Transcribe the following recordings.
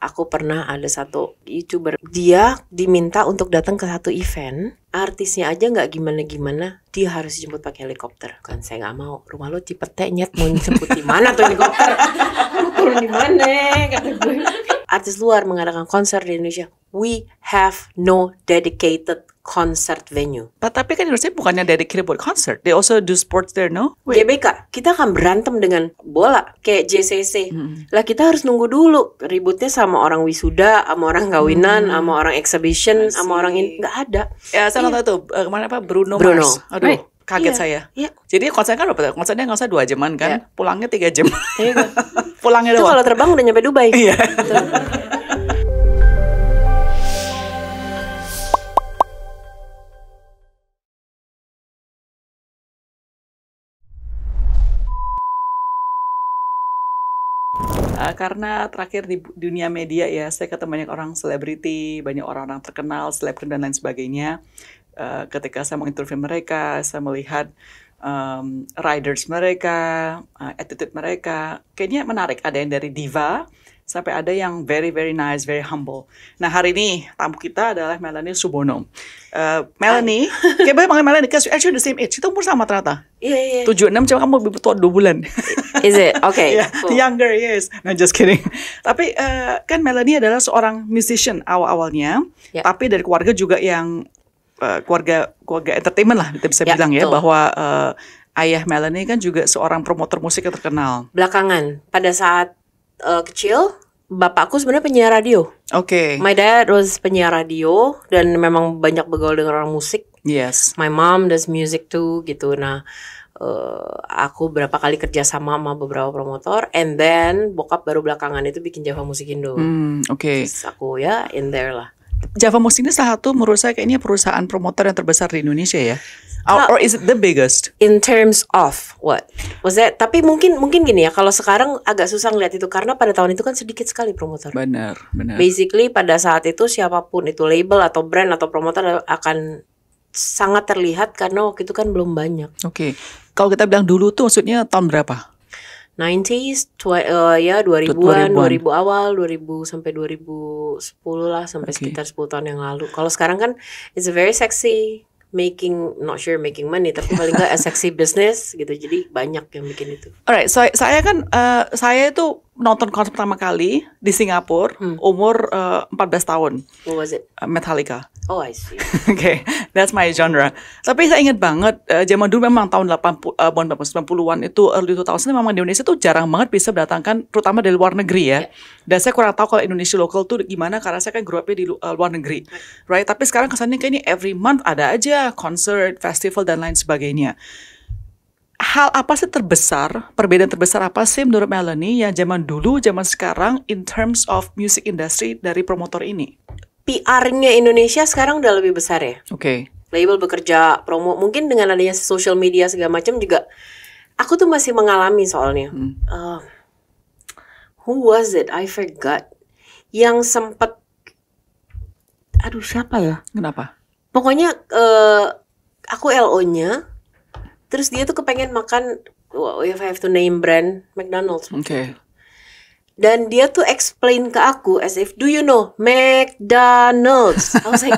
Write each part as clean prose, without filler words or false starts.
aku pernah ada satu YouTuber, dia diminta untuk datang ke satu event, artisnya aja nggak gimana-gimana, dia harus dijemput pakai helikopter. Kan saya nggak mau, rumah lo Cipete nyet, mau dijemput di mana tuh helikopter? Lo turun di mana? Kata gue. Artis luar mengadakan konser di Indonesia, we have no dedicated concert venue. Tapi kan Indonesia bukannya dedicated buat concert, they also do sports there, no? GBK, kita akan berantem dengan bola kayak JCC. Lah kita harus nunggu dulu, ributnya sama orang wisuda, sama orang kawinan, sama orang exhibition, sama orang ini nggak ada. Ya saya nggak tahu tuh kemana Bruno Mars. Aduh. Right. Kaget saya. Jadi konsernya kan berapa? Konsernya nggak usah 2 jaman kan? Pulangnya 3 jam. Pulangnya doang. Itu kalau terbang udah nyampe Dubai. Iya. Karena terakhir di dunia media ya, saya ketemu banyak orang selebriti, banyak orang-orang terkenal, selebgram dan lain sebagainya. Ketika saya menginterview mereka, saya melihat riders mereka, attitude mereka, kayaknya menarik. Ada yang dari diva sampai ada yang very very nice, very humble. Nah hari ini tamu kita adalah Melanie Subono. Melanie, kayak banyak panggil Melanie, because actually the same age. Kita umur sama ternyata. Iya. 76, cuma kamu lebih tua 2 bulan. Is it? Okay. Yeah, cool. Younger, yes. No, just kidding. Tapi kan Melanie adalah seorang musician awal-awalnya, tapi dari keluarga juga yang keluarga entertainment lah, kita bisa bilang ya, bahwa ayah Melanie kan juga seorang promotor musik yang terkenal. Belakangan, pada saat kecil, bapakku sebenarnya penyiar radio. Okay. My dad was penyiar radio dan memang banyak bergaul dengan orang musik. Yes. My mom does music too gitu. Nah, aku berapa kali kerja sama beberapa promotor, and then bokap baru belakangan itu bikin Java Musik Indo. Okay. Terus aku ya in there lah. Java Musik ini salah satu menurut saya kayaknya perusahaan promotor yang terbesar di Indonesia ya. Or is it the biggest? In terms of what? Was that? Tapi mungkin gini ya, kalau sekarang agak susah ngeliat itu karena pada tahun itu kan sedikit sekali promotor. Benar. Basically pada saat itu siapapun itu label atau brand atau promotor akan sangat terlihat karena waktu itu kan belum banyak. Oke. Kalau kita bilang dulu tuh maksudnya tahun berapa? 90s, ya 2000-an, 2000 awal, 2000 sampai 2010 lah, sampai sekitar 10 tahun yang lalu. Kalau sekarang kan it's a very sexy, making money, tapi paling nggak a sexy business gitu. Jadi banyak yang bikin itu. Alright, so saya kan saya itu nonton konser pertama kali di Singapura umur 14 tahun. What was it? Metallica. Oh, I see. Okay, that's my genre. Tapi saya ingat banget zaman dulu memang tahun 90-an itu early 2000 memang di Indonesia tuh jarang banget bisa mendatangkan terutama dari luar negeri ya. Dan saya kurang tahu kalau Indonesia lokal tuh gimana karena saya kan grow up di luar negeri. Right? Tapi sekarang kesannya kayaknya every month ada aja concert, festival dan lain sebagainya. Hal apa sih perbedaan terbesar apa sih menurut Melanie yang zaman dulu, zaman sekarang in terms of music industry dari promotor ini? PR-nya Indonesia sekarang udah lebih besar ya. Oke. Label bekerja, promo, mungkin dengan adanya social media segala macam juga. Aku tuh masih mengalami soalnya. Who was it? I forgot. Yang sempet, aduh siapa ya? Kenapa? Pokoknya aku LO-nya. Terus dia tuh kepengen makan, if I have to name brand, McDonald's. Okay. Dan dia tuh explain ke aku as if, do you know McDonald's? I was like,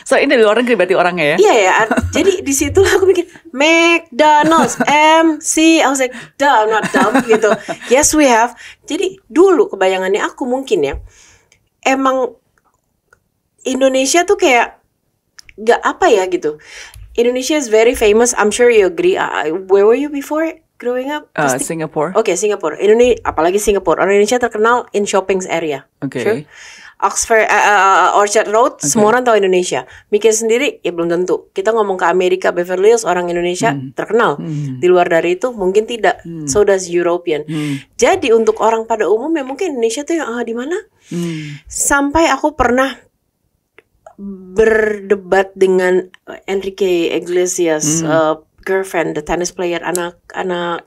so ini di luar negeri berarti orangnya ya? Iya ya. Jadi di situ aku mikir McDonald's, MC. I was like, duh, I'm not dumb gitu. Yes, we have. Jadi dulu kebayangannya aku mungkin ya, emang Indonesia tuh kayak gak apa ya gitu. Indonesia is very famous. I'm sure you agree. Where were you before growing up? Singapore. Okay, Singapore. Indonesia, apalagi Singapore. Orang Indonesia terkenal in shopping area. Okay. Sure? Oxford, Orchard Road, semua orang tahu Indonesia. Mikir sendiri, ya belum tentu. Kita ngomong ke Amerika, Beverly Hills, orang Indonesia terkenal. Di luar dari itu, mungkin tidak. So does European. Jadi untuk orang pada umumnya, mungkin Indonesia tuh yang di mana? Sampai aku pernah berdebat dengan Enrique Iglesias, girlfriend, the tennis player, anak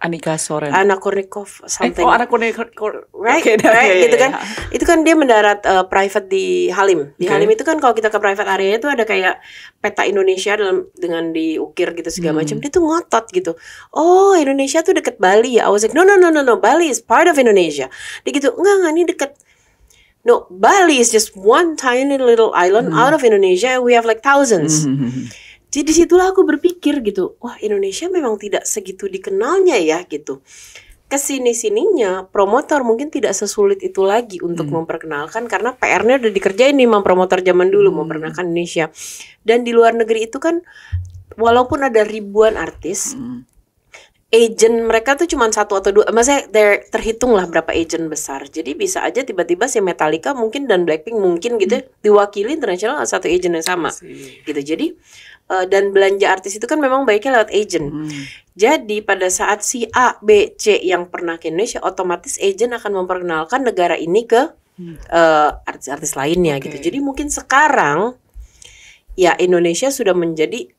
Annika Soren, Anna Kournikov, something. Anna Kournikov, right, okay, right, gitu kan? Itu kan dia mendarat private di Halim. Di Halim itu kan kalau kita ke private area itu ada kayak peta Indonesia dengan diukir gitu segala macam. Dia tuh ngotot gitu. Oh, Indonesia tuh deket Bali ya. I was like, no, Bali is part of Indonesia. Dia gitu, enggak, ini deket No, Bali is just one tiny little island out of Indonesia, and we have like thousands. Jadi disitulah aku berpikir gitu, wah Indonesia memang tidak segitu dikenalnya ya gitu. Kesini-sininya promotor mungkin tidak sesulit itu lagi untuk memperkenalkan, karena PR-nya udah dikerjain nih sama promotor zaman dulu memperkenalkan Indonesia. Dan di luar negeri itu kan walaupun ada ribuan artis, agent mereka tuh cuma 1 atau 2, maksudnya terhitung lah berapa agent besar. Jadi bisa aja tiba-tiba si Metallica mungkin dan Blackpink mungkin gitu diwakili internasional satu agent yang sama gitu. Jadi dan belanja artis itu kan memang baiknya lewat agent. Jadi pada saat si A, B, C yang pernah ke Indonesia, otomatis agent akan memperkenalkan negara ini ke artis-artis lainnya gitu. Jadi mungkin sekarang ya Indonesia sudah menjadi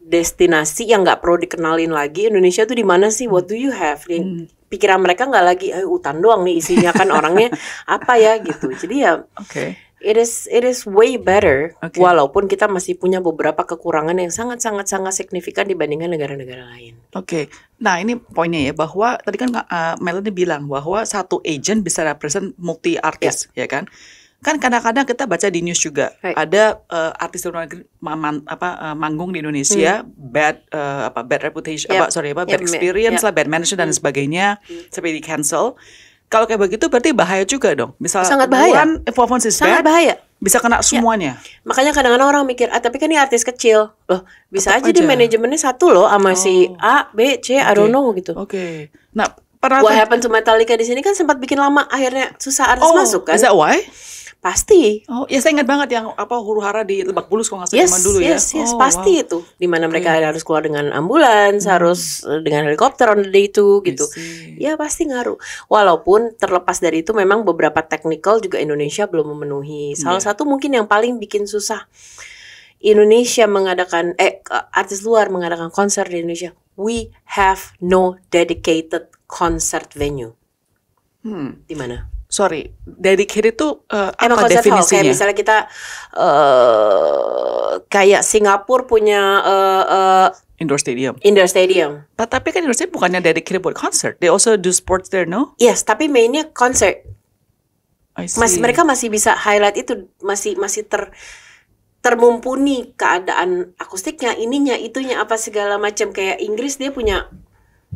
destinasi yang nggak perlu dikenalin lagi. Indonesia tuh di mana sih? What do you have? Pikiran mereka nggak lagi hutan doang nih isinya, kan orangnya apa ya gitu. Jadi ya it is way better. Walaupun kita masih punya beberapa kekurangan yang sangat signifikan dibandingkan negara-negara lain. Nah ini poinnya ya, bahwa tadi kan Melanie bilang bahwa satu agent bisa represent multi artis, ya kan? Kan kadang-kadang kita baca di news juga ada artis luar negeri manggung di Indonesia, bad reputation, bad experience lah, bad management dan sebagainya, sampai di cancel. Kalau kayak begitu berarti bahaya juga dong. Misal sangat bahaya. Performance is sangat bad, bahaya. Bisa kena semuanya. Makanya kadang-kadang orang mikir, tapi kan ini artis kecil. Loh, bisa aja di manajemennya satu loh sama si A, B, C, I don't know gitu. Nah, pernah What happened to Metallica di sini kan sempat bikin lama, akhirnya susah artis masuk kan? Is that why? Pasti. Ya saya ingat banget yang huru-hara di Lebak Bulus kalau nggak salah zaman dulu ya. Yes, pasti itu. Dimana mereka harus keluar dengan ambulans, harus dengan helikopter on the day itu gitu. Ya pasti ngaruh. Walaupun terlepas dari itu memang beberapa technical juga Indonesia belum memenuhi. Salah satu mungkin yang paling bikin susah Indonesia mengadakan artis luar mengadakan konser di Indonesia. We have no dedicated concert venue. Di mana? Sorry, dedicated itu apa definisinya? Kayak misalnya kita kayak Singapura punya Indoor Stadium. Tapi kan Indoor Stadium bukannya dedicated buat concert. They also do sports there, no? Yes, tapi mainnya concert. Mereka masih bisa highlight itu, masih termumpuni keadaan akustiknya, ininya, itunya apa segala macam. Kayak Inggris dia punya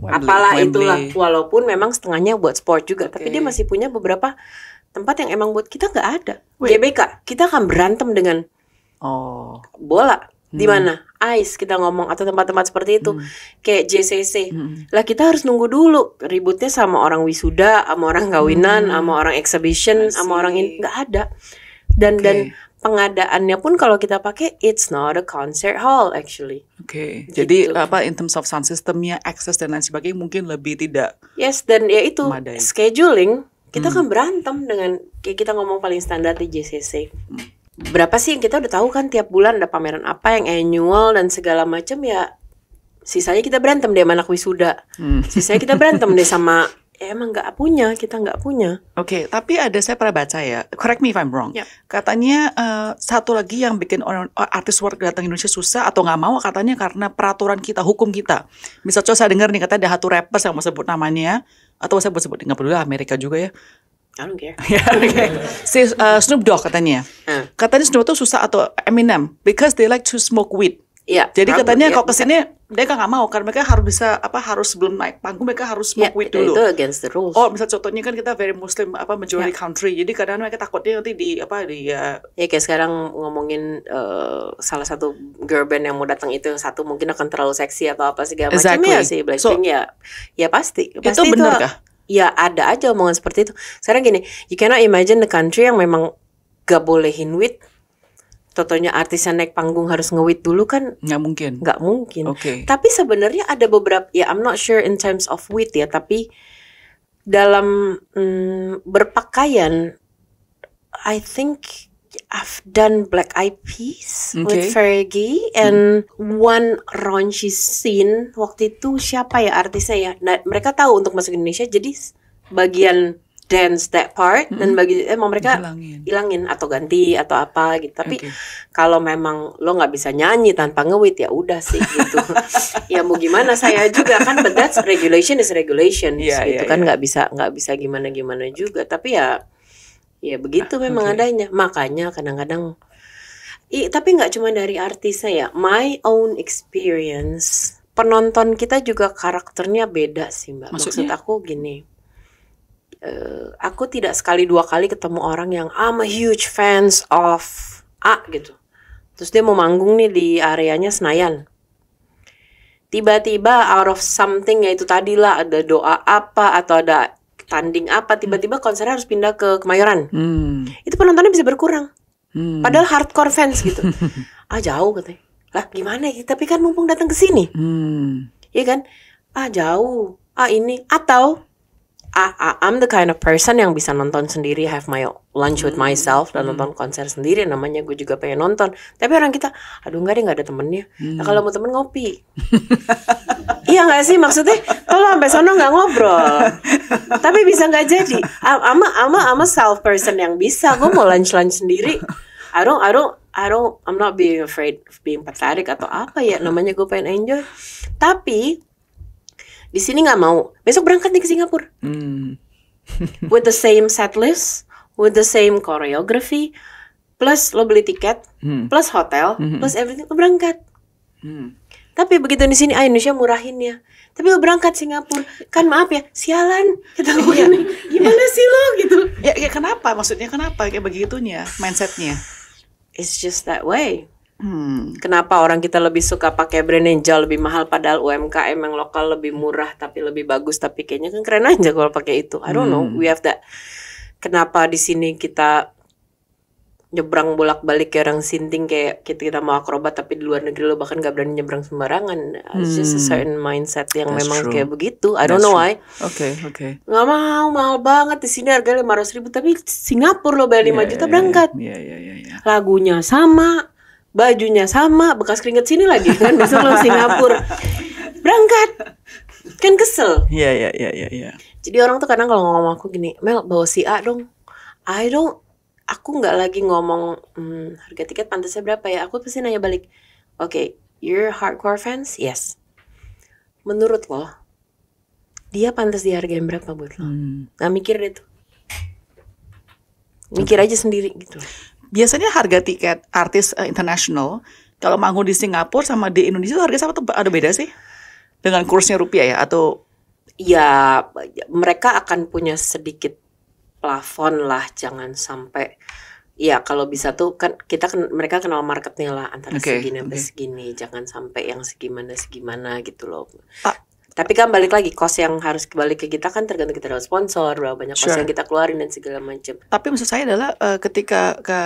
apalah itulah, walaupun memang setengahnya buat sport juga, tapi dia masih punya beberapa tempat yang emang buat kita nggak ada. GBK kita akan berantem dengan bola di mana ice kita ngomong, atau tempat-tempat seperti itu kayak JCC lah, kita harus nunggu dulu ributnya sama orang wisuda, sama orang kawinan, sama orang exhibition, sama orang ini nggak ada. Dan pengadaannya pun kalau kita pakai, it's not a concert hall actually. Jadi in terms of sound systemnya, access dan lain sebagainya mungkin lebih tidak. Yes, dan ya itu scheduling kita kan berantem dengan kayak kita ngomong paling standar di JCC. Berapa sih yang kita udah tahu kan, tiap bulan ada pameran apa yang annual dan segala macam ya. Sisanya kita berantem deh sama anak wisuda. Sisanya kita berantem deh sama emang kita nggak punya. Tapi saya pernah baca ya, correct me if I'm wrong. Katanya satu lagi yang bikin orang artis luar datang Indonesia susah atau nggak mau, katanya karena peraturan kita, hukum kita. Misal saya dengar nih, katanya ada satu rappers yang mau sebut namanya, atau saya sebut nggak perlu lah, Amerika juga ya. I don't care. Si Snoop Dogg katanya. Katanya Snoop Dogg susah, atau Eminem, because they like to smoke weed. Jadi katanya kalau kesini mereka nggak mau, karena mereka harus bisa harus sebelum naik panggung mereka harus smoke weed dulu. Itu against the rules. Misal contohnya kan kita very Muslim majority country, jadi kadang mereka takutnya nanti kayak sekarang ngomongin salah satu girl band yang mau datang itu, yang satu mungkin akan terlalu seksi atau apa segala macam ya sih Blackpink. Ya pasti itu benar kah? Ya ada aja omongan seperti itu. Sekarang gini, you cannot imagine the country yang memang gak bolehin weed. Totonya artis yang naik panggung harus nge-weed dulu kan nggak mungkin. Tapi sebenarnya ada beberapa, ya I'm not sure in terms of weed ya, tapi dalam berpakaian, I think I've done Black Eyed Peas with Fergie, and one raunchy scene waktu itu siapa ya artisnya ya. Nah, mereka tahu untuk masuk Indonesia, jadi bagian dance that part dan emang mereka hilangin atau ganti atau apa gitu. Tapi kalau memang lo nggak bisa nyanyi tanpa nge-weed ya udah sih gitu. Ya mau gimana, saya juga kan, but that's regulation is regulation gitu kan, nggak bisa gimana juga. Tapi ya Ya begitu memang adanya. Makanya kadang-kadang tapi nggak cuma dari artisnya ya. My own experience, penonton kita juga karakternya beda sih Mbak. Maksud Maksudnya? aku gini, aku tidak sekali dua kali ketemu orang yang I'm a huge fans of A gitu. Terus dia mau manggung nih di areanya Senayan. Tiba-tiba out of something, yaitu tadi lah ada doa apa atau ada tanding apa, tiba-tiba konsernya harus pindah ke Kemayoran. Itu penontonnya bisa berkurang. Padahal hardcore fans gitu. Jauh katanya. Lah gimana ya? Tapi kan mumpung datang ke sini. Iya kan? Jauh. Ini atau I'm the kind of person yang bisa nonton sendiri, have my lunch with myself, dan nonton konser sendiri. Namanya gue juga pengen nonton. Tapi orang kita, aduh enggak deh, nggak ada temennya. Nah, kalau mau temen ngopi. Iya nggak sih, maksudnya kalau sampai sono nggak ngobrol. Tapi bisa nggak jadi. I'm a self person yang bisa. Gue mau lunch sendiri. I'm not being afraid of being pathetic atau apa ya. Namanya gue pengen enjoy. Tapi di sini nggak mau. Besok berangkat nih ke Singapura. With the same set list, with the same choreography, plus lo beli tiket, plus hotel, plus everything, lo berangkat. Tapi begitu di sini, Indonesia murahin ya. Tapi lo berangkat Singapura, kan maaf ya, sialan. Kita gimana sih lo gitu? Ya kenapa? Maksudnya kenapa kayak begitunya mindsetnya? It's just that way. Kenapa orang kita lebih suka pakai brand yang jauh lebih mahal, padahal UMKM yang lokal lebih murah tapi lebih bagus, tapi kayaknya kan keren aja kalau pakai itu. I don't know, we have that. Kenapa di sini kita nyebrang bolak-balik kayak orang sinting, kayak kita mau akrobat, tapi di luar negeri lo bahkan gak berani nyebrang sembarangan. It's just a certain mindset yang memang kayak begitu. I don't know why. Oke. Nggak mau, mahal banget. Di sini harganya 500.000, tapi Singapura lo bayar 5 juta berangkat. Iya. Lagunya sama, bajunya sama, bekas keringet sini lagi kan, besok lo Singapura berangkat, kan kesel. Iya. Jadi orang tuh kadang kalau ngomong aku gini, Mel bawa si A dong. Aku nggak lagi ngomong harga tiket pantasnya berapa ya. Aku pasti nanya balik, okay, you're hardcore fans? Yes. Menurut lo, dia pantas dihargain berapa buat lo? Nggak mikir deh tuh. Mikir aja sendiri gitu. Biasanya harga tiket artis internasional kalau manggung di Singapura sama di Indonesia itu harga sama tuh ada beda sih? Dengan kursnya rupiah ya atau? Ya mereka akan punya sedikit plafon lah, jangan sampai. Ya kalau bisa tuh kan mereka kenal marketnya lah, antara segini sampai segini, jangan sampai yang segimana gitu loh. Tapi kan balik lagi, cost yang harus balik ke kita kan tergantung kita dapat sponsor, berapa banyak cost yang kita keluarin dan segala macam. Tapi maksud saya adalah ketika ke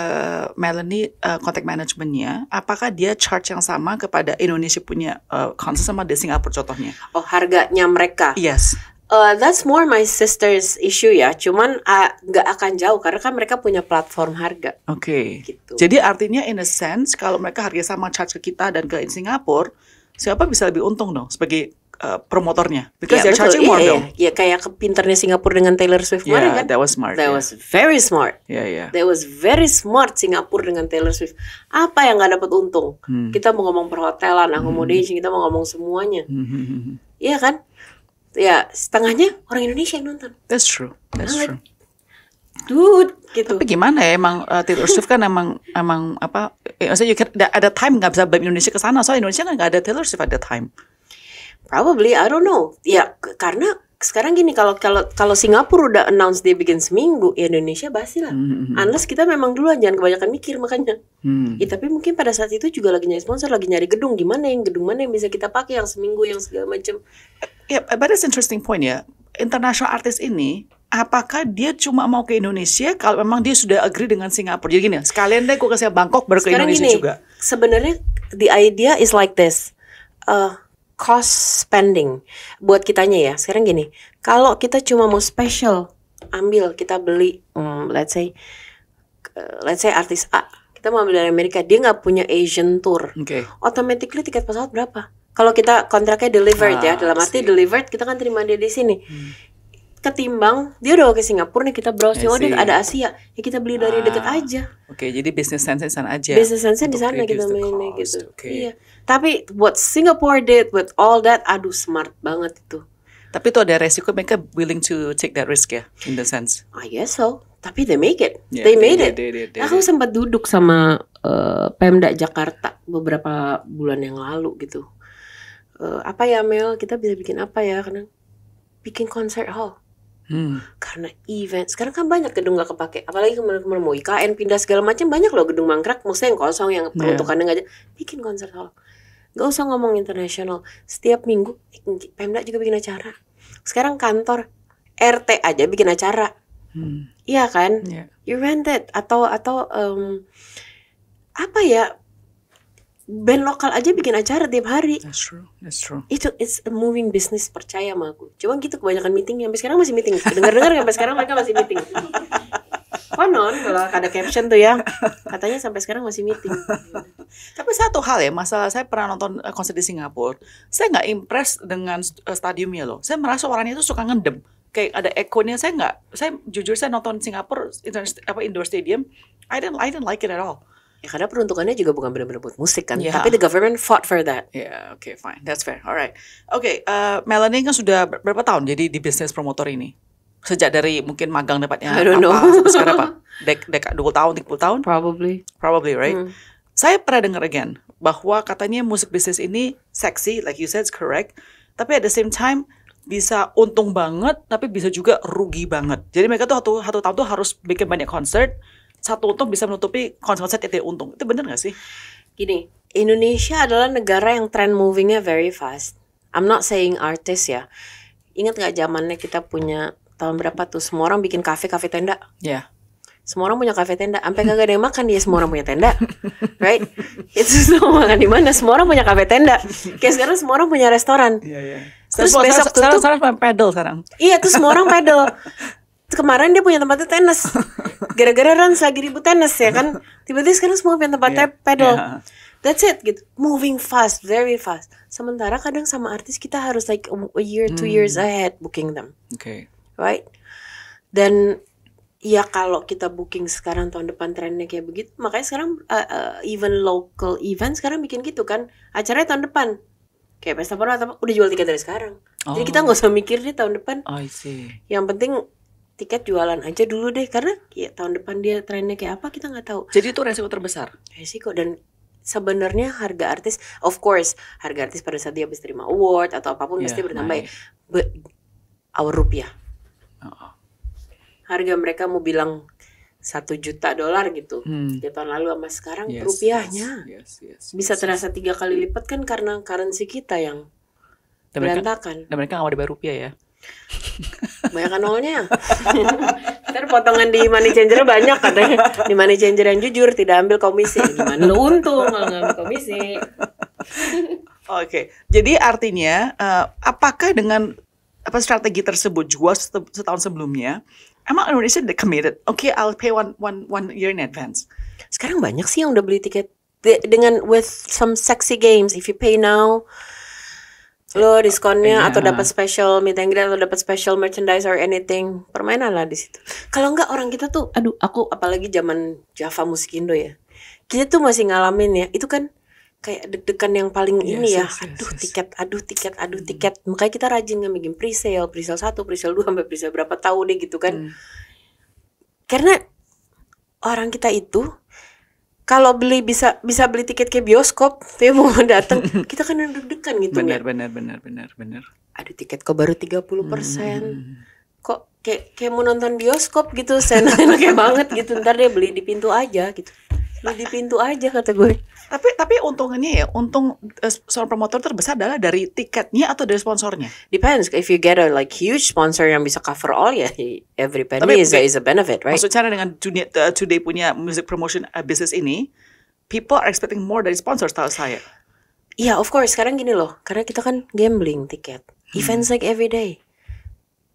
Melanie contact managementnya, apakah dia charge yang sama kepada Indonesia punya konser sama di Singapura contohnya? Oh, harganya mereka? Yes. That's more my sister's issue ya. Cuman nggak akan jauh karena kan mereka punya platform harga. Oke. Gitu. Jadi artinya in a sense kalau mereka harga sama charge ke kita dan ke Singapura, siapa bisa lebih untung dong sebagai promotornya? Because they're charging more dong. Ya kayak kepinternya Singapura dengan Taylor Swift kemarin kan. That was smart. That was very smart. Yeah. That was very smart Singapura dengan Taylor Swift. Apa yang nggak dapat untung? Kita mau ngomong perhotelan, accommodation, kita mau ngomong semuanya. Iya kan? Ya setengahnya orang Indonesia yang nonton. That's true. Dude, gitu. Tapi gimana ya, emang Taylor Swift kan emang apa? Maksudnya ada time nggak bisa bawa Indonesia ke sana, soalnya Indonesia kan nggak ada Taylor Swift at that time. Probably, I don't know. Ya karena sekarang gini, kalau Singapura udah announce dia bikin seminggu, ya Indonesia basi lah. Unless kita memang duluan, jangan kebanyakan mikir makanya. Ya tapi mungkin pada saat itu juga lagi nyari sponsor, lagi nyari gedung, gedung mana yang bisa kita pakai yang seminggu, yang segala macam. Ya, but it's interesting point ya. International artist ini, apakah dia cuma mau ke Indonesia kalau memang dia sudah agree dengan Singapura? Jadi gini, sekalian deh gue kasih Bangkok baru ke Indonesia gini, juga. Sebenarnya the idea is like this. Cost spending buat kitanya ya. Sekarang gini, kalau kita cuma mau special, kita beli let's say artis A, kita mau ambil dari Amerika, dia nggak punya Asian tour, automatically tiket pesawat berapa? Kalau kita kontraknya delivered ya, dalam arti delivered, kita kan terima dia di sini. Ketimbang dia udah ke Singapura nih, kita browsing, dia ada Asia, ya kita beli dari deket aja. Oke, jadi business sense di sana aja. Business sense di sana kita mainnya gitu. Iya. Tapi what Singapore did with all that, aduh smart banget itu. Tapi itu ada resiko, mereka willing to take that risk ya, in the sense. I guess so. Tapi they make it. Yeah, They made it. they Aku did. sempat duduk sama Pemda Jakarta beberapa bulan yang lalu gitu. Apa ya Mel, kita bisa bikin apa ya? Karena bikin concert hall. Karena event sekarang kan banyak gedung gak kepake, apalagi kemarin mau IKN pindah segala macam, banyak loh gedung mangkrak, maksudnya yang kosong yang peruntukannya nggak ada. Bikin concert hall, gak usah ngomong internasional. Setiap minggu Pemda juga bikin acara. Sekarang kantor RT aja bikin acara. Iya kan? Yeah. You rent it atau apa ya? Band lokal aja bikin acara tiap hari. That's true. It's a moving business, percaya sama aku. Cuma gitu kebanyakan meeting, sampai sekarang masih meeting. Dengar-dengar sampai sekarang mereka masih meeting. Konon kalau ada caption tuh ya, katanya sampai sekarang masih meeting. Tapi satu hal ya, masalah saya pernah nonton konser di Singapura, saya nggak impress dengan stadiumnya loh. Saya merasa orangnya itu suka ngendem, kayak ada echonya. Saya jujur saya nonton Singapura indoor stadium, I didn't like it at all. Ya karena peruntukannya juga bukan benar-benar buat musik kan. Yeah. Tapi the government fought for that. Yeah, okay, fine, that's fair, alright. Okay, Melanie kan sudah berapa tahun jadi di bisnis promotor ini? Sejak dari mungkin magang dapatnya I don't know. sampai sekarang apa? 20 tahun, 30 tahun? Probably, right? Saya pernah dengar again bahwa katanya musik bisnis ini seksi, like you said, it's correct. Tapi at the same time bisa untung banget, tapi bisa juga rugi banget. Jadi mereka tuh satu tahun tuh harus bikin banyak konser. Satu untung bisa menutupi konser yang tidak untung. Itu benar gak sih? Gini, Indonesia adalah negara yang trend movingnya very fast. I'm not saying artis ya. Ingat gak zamannya kita punya tahun berapa tuh semua orang bikin kafe tenda? Ya. Yeah. Semua orang punya kafe tenda. Sampai kagak ada yang makan dia semua orang punya tenda, right? Itu semua makan di mana? Semua orang punya kafe tenda. Kayak sekarang semua orang punya restoran. Iya. Terus besok tutup. Sekarang pedal sekarang. Iya, tuh semua orang pedal. Kemarin dia punya tempatnya tenis. Gara-gara Rans lagi ribut tenis ya kan. Tiba-tiba sekarang semua punya tempatnya pedal. Yeah. That's it gitu. Moving fast, very fast. Sementara kadang sama artis kita harus like a year, 2 years ahead booking them. Okay. Right? Dan ya kalau kita booking sekarang tahun depan trennya kayak begitu, makanya sekarang even local event sekarang bikin gitu kan. Acaranya tahun depan. Kayak pesta pora udah jual tiket dari sekarang. Jadi kita nggak usah mikir nih tahun depan. I see. Yang penting tiket jualan aja dulu deh, karena ya tahun depan dia trennya kayak apa kita nggak tahu. Jadi itu resiko terbesar. Resiko. Dan sebenarnya harga artis, of course harga artis pada saat dia habis terima award atau apapun mesti bertambah. But our rupiah, harga mereka mau bilang $1 juta gitu di tahun lalu sama sekarang, rupiahnya bisa terasa 3 kali lipat kan, karena currency kita yang berantakan. Dan mereka nggak mau dibayar rupiah ya. Banyak nolnya. Ntar potongan di money changer banyak katanya. Di money changer yang jujur tidak ambil komisi. Gimana lu untung kalau nggak ambil komisi? Oke. Jadi artinya apakah dengan strategi tersebut juga setahun sebelumnya, emang Indonesia udah committed? Okay, I'll pay one year in advance. Sekarang banyak sih yang udah beli tiket dengan with some sexy games. If you pay now, lo diskonnya atau dapat special meet and greet atau dapat special merchandise or anything, permainan lah di situ. Kalau enggak orang kita tuh, aku apalagi zaman Java Musik Indo ya, kita tuh masih ngalamin ya, itu kan kayak deg-degan yang paling ini ya, tiket. Makanya kita rajin bikin pre-sale 1, pre-sale 2 sampai pre-sale berapa tahu deh gitu kan. Karena orang kita itu kalau beli bisa beli tiket kayak bioskop, dia mau datang, kita kan deg-degan gitu. Benar. Aduh, tiket kok baru 30%. Kok kayak mau nonton bioskop gitu, senang-senang banget gitu. Ntar dia beli di pintu aja gitu. Beli di pintu aja kata gue. Tapi untungannya ya, untung seorang promotor terbesar adalah dari tiketnya atau dari sponsornya? Depends. If you get a like huge sponsor yang bisa cover all ya, every penny is a benefit, right? Maksudnya dengan Today punya music promotion business ini, people are expecting more dari sponsor, tahu saya. Iya, of course. Sekarang gini loh, karena kita kan gambling tiket, events like every day.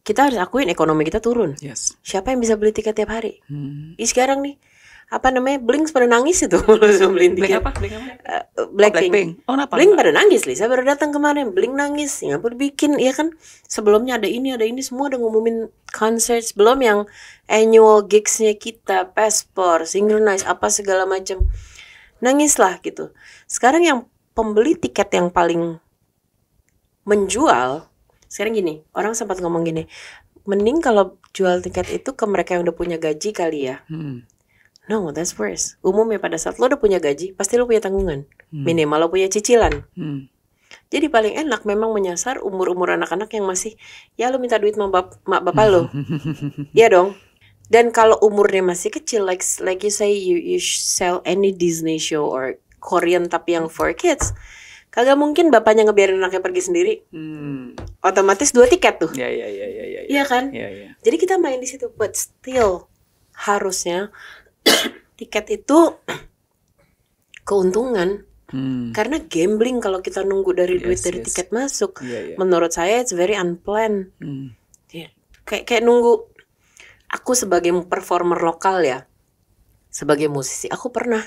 Kita harus akuin ekonomi kita turun. Yes. Siapa yang bisa beli tiket tiap hari? Sekarang nih, Blink pada nangis itu langsung beli tiket. Blink apa? Blackpink. Oh, kenapa? Blink pada nangis, Lisa baru datang kemarin. Blink nangis, Singapura bikin, ya kan. Sebelumnya ada ini, semua udah ngumumin konser. Belum yang annual gigsnya kita, Passport, Synchronize, apa segala macam. Nangis lah gitu. Sekarang yang pembeli tiket yang paling menjual, sekarang gini, orang sempat ngomong gini, mending kalau jual tiket itu ke mereka yang udah punya gaji kali ya. No, that's worse. Umumnya pada saat lo udah punya gaji, pasti lo punya tanggungan. Minimal lo punya cicilan. Jadi paling enak memang menyasar umur-umur anak-anak yang masih, ya lo minta duit mak bapak lo. Iya dong. Dan kalau umurnya masih kecil, like you say, you sell any Disney show or Korean tapi yang for kids, kagak mungkin bapaknya ngebiarin anaknya pergi sendiri. Otomatis 2 tiket tuh. Iya kan? Jadi kita main di situ, but still harusnya tiket itu keuntungan. Karena gambling kalau kita nunggu dari duit dari tiket masuk. Menurut saya it's very unplanned. Kayak nunggu. Aku sebagai performer lokal ya, sebagai musisi, aku pernah,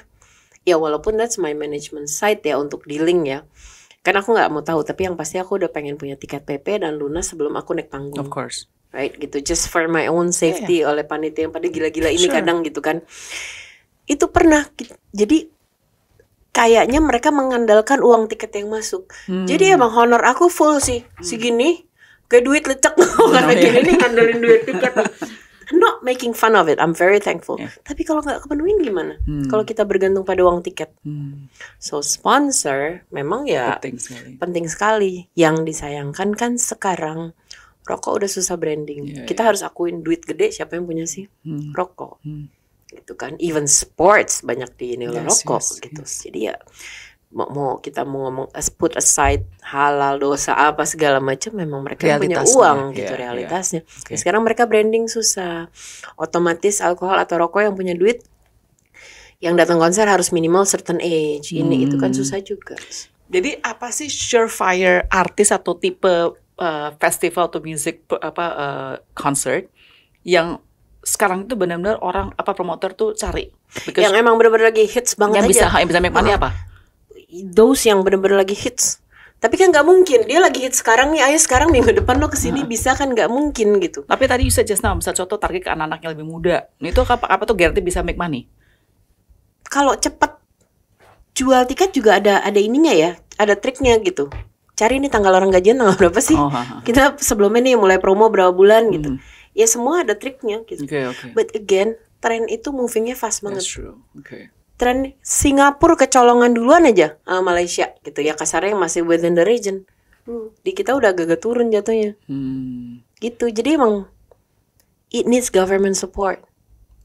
ya walaupun that's my management side ya untuk dealing ya, kan aku nggak mau tahu, tapi yang pasti aku udah pengen punya tiket PP dan lunas sebelum aku naik panggung. Of course. Right, gitu, just for my own safety oleh panitia yang pada gila-gila ini kadang gitu kan. Itu pernah, jadi kayaknya mereka mengandalkan uang tiket yang masuk. Jadi emang honor aku full sih, segini, kayak duit lecek karena gini nih ngandelin duit tiket. I'm not making fun of it. I'm very thankful. Tapi kalau nggak kepenuhin gimana? Kalau kita bergantung pada uang tiket. So sponsor memang ya penting sekali. Yang disayangkan kan sekarang rokok udah susah branding. Kita harus akuin duit gede siapa yang punya sih? Rokok. Gitu kan. Even sports banyak di ini rokok gitu. Jadi ya mau kita mau ngomong put aside halal dosa apa segala macam, memang mereka punya uang gitu realitasnya. Sekarang mereka branding susah, otomatis alkohol atau rokok yang punya duit yang datang konser harus minimal certain age, ini itu kan susah juga. Jadi apa sih surefire artis atau tipe festival atau music concert yang sekarang itu benar-benar orang promotor tuh cari? Yang emang benar-benar lagi hits banget yang bisa make money apa? Those yang benar-benar lagi hits. Tapi kan nggak mungkin dia lagi hits sekarang nih, ayo sekarang minggu depan lo kesini bisa kan, nggak mungkin gitu. Tapi tadi you suggest misal contoh target ke anak-anak yang lebih muda, itu apa tuh guarantee bisa make money? Kalau cepet jual tiket juga ada ininya ya, ada triknya gitu. Cari nih tanggal orang gajian tanggal berapa sih? Kita sebelumnya nih mulai promo berapa bulan gitu. Ya semua ada triknya gitu. But again, tren itu movingnya fast banget. That's true. Tren Singapura kecolongan duluan aja sama Malaysia gitu ya, kasarnya yang masih within the region. Di kita udah agak turun jatuhnya. Gitu. Jadi emang it needs government support.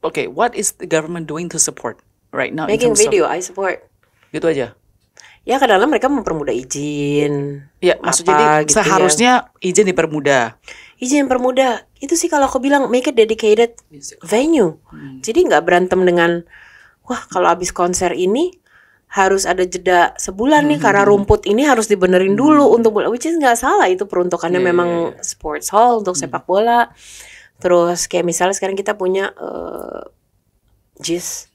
Okay, what is the government doing to support right now? Making video, I support. Gitu aja. Ya kadang-kadang mereka mempermudah izin. Ya, maksudnya gitu seharusnya ya. Izin dipermudah. Izin permudah. Itu sih kalau aku bilang make it dedicated venue. Jadi nggak berantem dengan wah kalau habis konser ini harus ada jeda sebulan nih karena rumput ini harus dibenerin dulu untuk bola, which is nggak salah, itu peruntukannya memang sports hall untuk sepak bola. Terus kayak misalnya sekarang kita punya JIS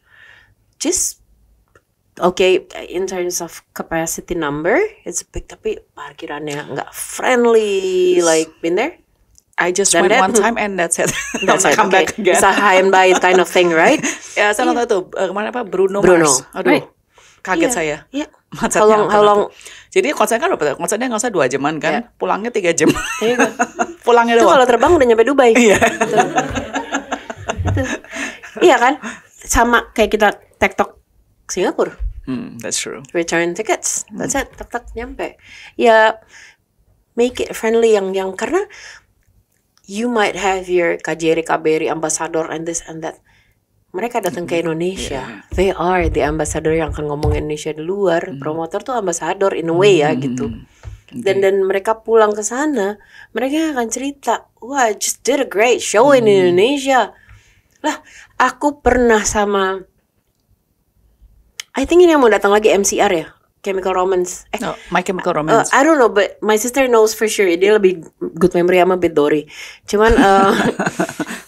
okay, in terms of capacity number it's big, tapi parkirannya nggak friendly. Like been there? I just went one time and that's it. That's it. Come back again. It's a high and buy kind of thing, right? Ya, saya nonton tuh kemana Bruno Mars. Aduh, kaget saya. Iya. How long? Jadi konsernya kan konsernya nggak usah 2 jaman kan, pulangnya 3 jam. Pulangnya doang. Itu kalau terbang udah nyampe Dubai. Iya. Iya kan? Sama kayak kita TikTok Singapura. That's true. Return tickets. That's it. Tak nyampe. Ya make it friendly yang karena you might have your KBRI ambassador and this and that. Mereka datang ke Indonesia. They are the ambassador yang akan ngomong Indonesia di luar. Promotor tuh ambassador in a way ya gitu. Dan mereka pulang ke sana, mereka akan cerita, wah, I just did a great show in Indonesia. Lah, aku pernah sama I think ini yang mau datang lagi MCR ya, Chemical Romance. My Chemical Romance. I don't know, but my sister knows for sure. Dia lebih good memory sama bit Dory. Cuman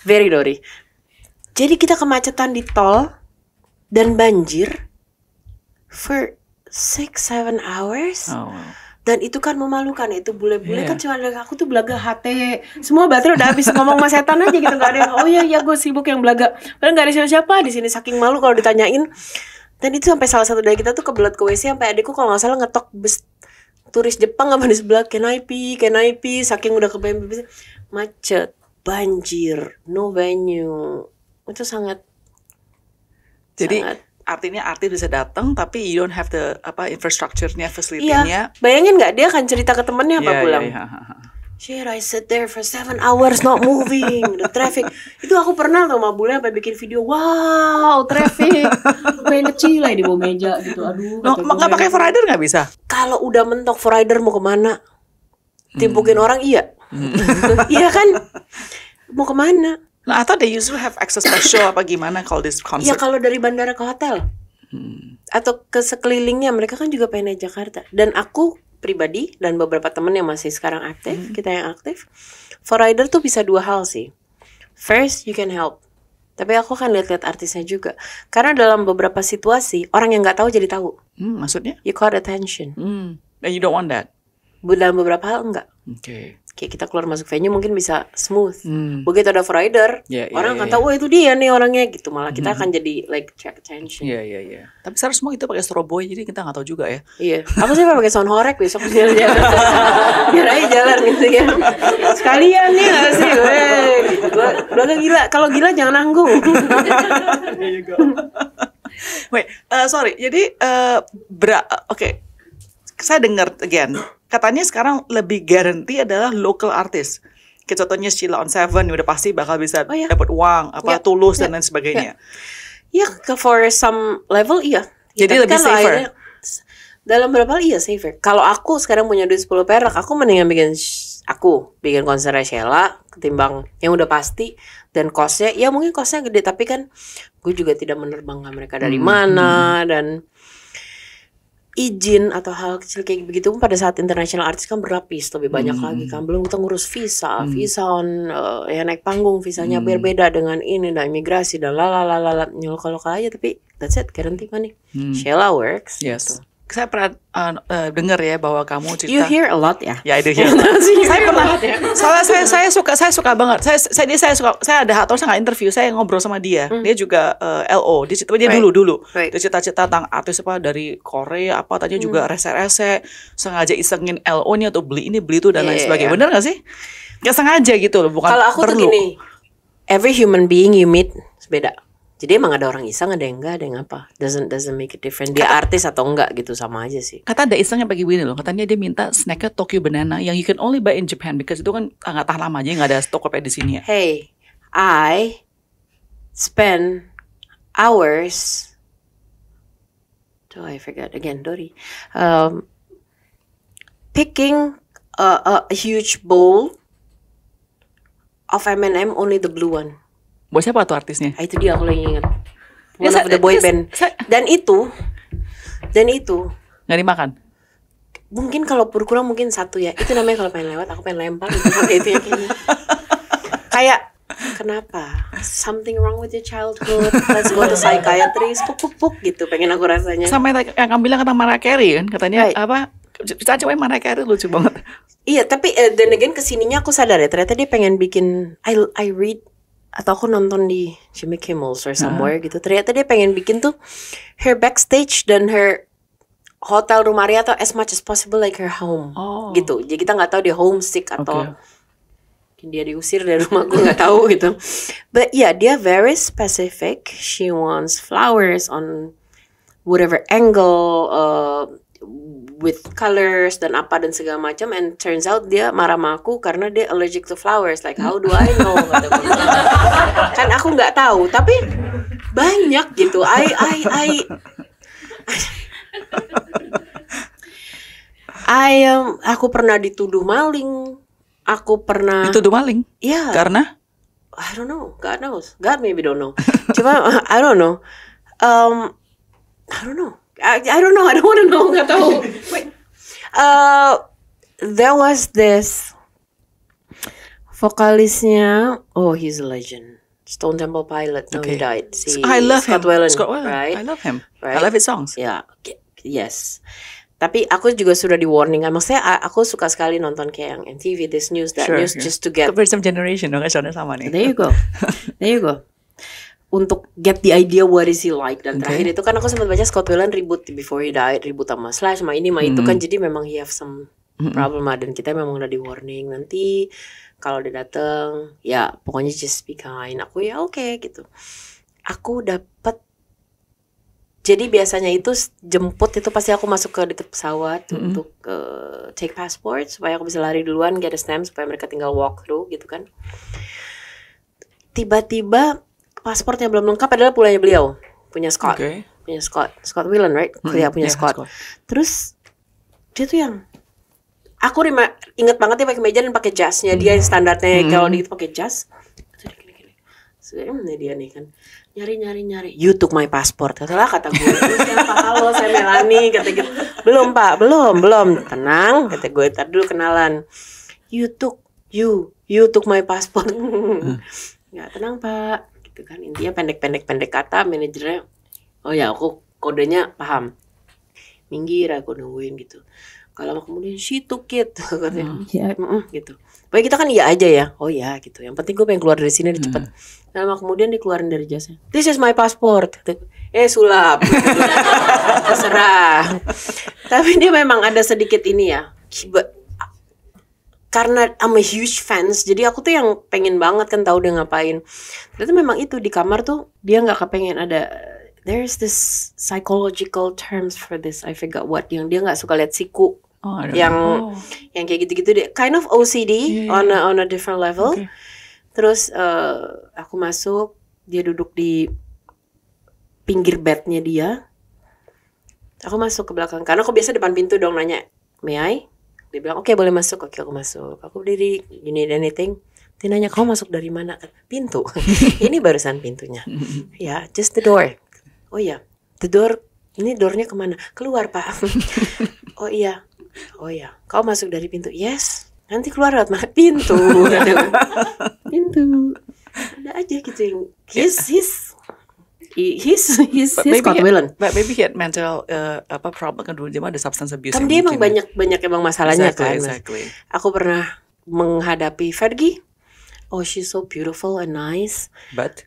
very Dory. Jadi kita kemacetan di tol dan banjir for 6-7 hours. Oh, wow. Dan itu kan memalukan, itu bule-bule kan cuma ada aku tuh belaga HT. Semua baterai udah habis, ngomong sama setan aja gitu, enggak ada yang oh iya gue sibuk yang belaga. Padahal enggak ada siapa-siapa di sini, saking malu kalau ditanyain. Dan itu sampai salah satu dari kita tuh kebelet ke WC, sampai adikku kalau nggak salah ngetok bus turis Jepang apa di sebelah, can I pee, saking udah kebayang macet. banjir, no venue. Itu sangat. Jadi artinya artis bisa datang tapi you don't have the infrastructure-nya, Iya, facility-nya. bayangin nggak dia akan cerita ke temennya apa Iya, pulang. iya. Shit, I sit there for 7 hours not moving. The traffic. Itu aku pernah tuh sama bule sampai bikin video. Wow, traffic. Pengen kecil lah di bawah meja gitu. Aduh. Nggak pakai rider nggak bisa? Kalau udah mentok rider mau kemana? Timpukin orang iya. Iya kan? Mau kemana? Nah, atau they usually have access special apa gimana kalau this Ya concert? kalau dari bandara ke hotel. Atau ke sekelilingnya, mereka kan juga pengen naik Jakarta. Dan aku pribadi dan beberapa temen yang masih sekarang aktif, kita yang aktif, for rider tuh bisa dua hal sih. First, you can help. Tapi aku akan lihat-lihat artisnya juga. Karena dalam beberapa situasi, orang yang nggak tahu jadi tahu. Maksudnya? You caught attention. And you don't want that. Dalam beberapa hal enggak. Okay. Kayak kita keluar masuk venue mungkin bisa smooth. Begitu ada for rider, Yeah, orang akan yeah. tahu, oh itu dia nih orangnya gitu. Malah kita akan jadi like check attention. Iya. Tapi sekarang semua itu pakai strobo jadi kita nggak tahu juga ya. Iya, aku sih pakai sound horek besok jalan-jalan. Biar aja jalan gitu ya. Sekalian nih gak sih, gitu. Gua gila, kalau gila jangan nanggung. Wait, sorry. Jadi oke. Saya dengar again. Katanya sekarang lebih garanti adalah local artist. Kayak contohnya Sheila on Seven udah pasti bakal bisa Oh, iya. dapat uang, Ya, Tulus dan lain sebagainya. Ya, for some level iya. Ya, Jadi tapi lebih kan safer. akhirnya, dalam beberapa hal iya safer. Kalau aku sekarang punya duit 10 perak, aku mendingan bikin konser Sheila ketimbang yang udah pasti. Dan costnya, ya mungkin costnya gede, tapi kan gue juga tidak menerbangkan mereka dari mana. Dan izin atau hal kecil kayak begitu pun pada saat international artist kan berlapis lebih banyak lagi kan. Belum kita ngurus visa on ya naik panggung, visanya berbeda dengan ini dan imigrasi dan lalalala lokal aja, tapi that's it, guarantee money. Sheila works. Yes. Gitu. Saya pernah dengar ya bahwa kamu cerita. You hear a lot ya. Ya, itu hear. Saya pernah. Soalnya saya suka banget. Saya ada atau saya nggak interview, saya ngobrol sama dia. Dia juga LO. Dia dulu. Right. Dia cerita tentang artis apa dari Korea apa tadinya juga rese-rese, sengaja isengin LO-nya atau beli ini beli itu dan lain Yeah. sebagainya. Benar nggak sih? Nggak sengaja gitu loh, bukan Kalau aku tuh perlu. gini, every human being you meet beda. Jadi emang ada orang iseng, ada yang enggak, ada yang apa. Doesn't make it different. Dia artis atau enggak gitu, sama aja sih. Kata ada isengnya pagi begini loh, katanya dia minta snacknya Tokyo Banana yang you can only buy in Japan because itu kan nggak tahan lama aja, nggak ada Tokopedia di sini ya. Hey, I spend hours. I forgot again, Dory. Picking a huge bowl of M&M, only the blue one. Buat siapa tuh artisnya? Itu dia aku lagi ingat. Ya, One of the boy band. Dan itu Nggak dimakan? mungkin kalau berkurang mungkin satu ya. Itu namanya kalau pengen lewat, aku pengen lempar gitu. Itu ya kayaknya. Kayak kenapa? Something wrong with your childhood. Let's go to psychiatrist. Puk gitu. Pengen aku rasanya. Sama yang kamu bilang kata Mariah Carey kan, katanya Right. apa? Kita coba Mariah Carey lucu banget. Iya, tapi then again kesininya aku sadar ya, ternyata dia pengen bikin I read atau aku nonton di Jimmy Kimmel or somewhere gitu. Ternyata dia pengen bikin tuh her backstage dan her hotel rumah Ria atau as much as possible like her home gitu. Jadi kita nggak tahu dia homesick atau mungkin dia diusir dari rumah, gue nggak tahu gitu. But yeah, dia very specific. She wants flowers on whatever angle, with colors dan apa dan segala macam, and turns out dia marah sama aku karena dia allergic to flowers. Like how do I know? Kata gue. Kan aku nggak tahu, tapi banyak gitu. Aku pernah dituduh maling. Aku pernah Itu maling. ya. Karena I don't know. God knows. God maybe don't know. Cuma I don't know. I don't know. I don't know. I don't want to know. Gak tahu. Wait. There was this vokalisnya. Oh, he's a legend. Stone Temple Pilot. No, he died. I love him. Scott Weiland. Right? I love him. Right? I love his songs. Ya, yes. Tapi aku juga sudah di warning kan. Maksudnya aku suka sekali nonton kayak yang MTV, This News, That News, just to get. Very some generation dong, kan sama nih. There you go. Untuk get the idea what is he like. Dan terakhir itu kan aku sempat baca Scott Weiland ribut before he died, ribut sama Slash, sama ini, sama itu kan. Jadi memang he have some problem lah. Dan kita memang udah di warning, nanti kalau dia dateng, ya pokoknya just be kind. Aku ya oke gitu. Aku dapet. Jadi biasanya itu jemput itu pasti aku masuk ke di pesawat untuk take passport supaya aku bisa lari duluan, get a stamp supaya mereka tinggal walk through gitu kan. Tiba-tiba pasportnya belum lengkap, adalah pulangnya beliau, punya Scott, punya Scott Whelan, right? Dia punya Scott. Terus dia tuh yang aku inget banget dia pakai meja dan pakai jasnya, dia yang standarnya kalau di itu pakai jas. Dia nih kan nyari, you took my passport, kata gue, siapa, halo saya Melanie, kata gitu, belum pak, belum, tenang, kata gue, tadi dulu kenalan, you took my passport, nggak, tenang pak, gitu kan, intinya pendek kata, manajernya, oh ya aku kodenya paham, minggir aku nungguin gitu. Kalau kemudian she took it, katanya, gitu. Pokoknya kita kan iya aja ya, oh ya gitu. Yang penting gue pengen keluar dari sini cepet. Lama kemudian dikeluarin dari jasnya. This is my passport. Sulap. Terserah. Tapi dia memang ada sedikit ini ya. Karena I'm a huge fans, jadi aku tuh yang pengen banget kan tahu dia ngapain. Ternyata memang itu di kamar tuh dia nggak kepengen ada. There's this psychological terms for this. I forgot what. Yang dia nggak suka lihat siku. Yang kayak gitu-gitu deh. Kind of OCD on a different level. Okay. Terus aku masuk, dia duduk di pinggir bednya dia. Aku masuk ke belakang karena aku biasa depan pintu dong nanya, may I? Dia bilang oke, boleh masuk. Oke, aku masuk. Aku berdiri, you need anything? Dia nanya, kamu masuk dari mana? Pintu. Ini barusan pintunya. Ya, just the door. Oh iya, the door. Ini doornya kemana? Keluar pak. Oh iya, kau masuk dari pintu. Yes. Nanti keluar lewat mana? Pintu. Pintu. Ada aja gitu yang he's Scott Whelan. But maybe he had mental problem kan dulu, dia ada substance abuse. Kan dia emang banyak emang masalahnya exactly. Aku pernah menghadapi Fergie. Oh, she's so beautiful and nice. But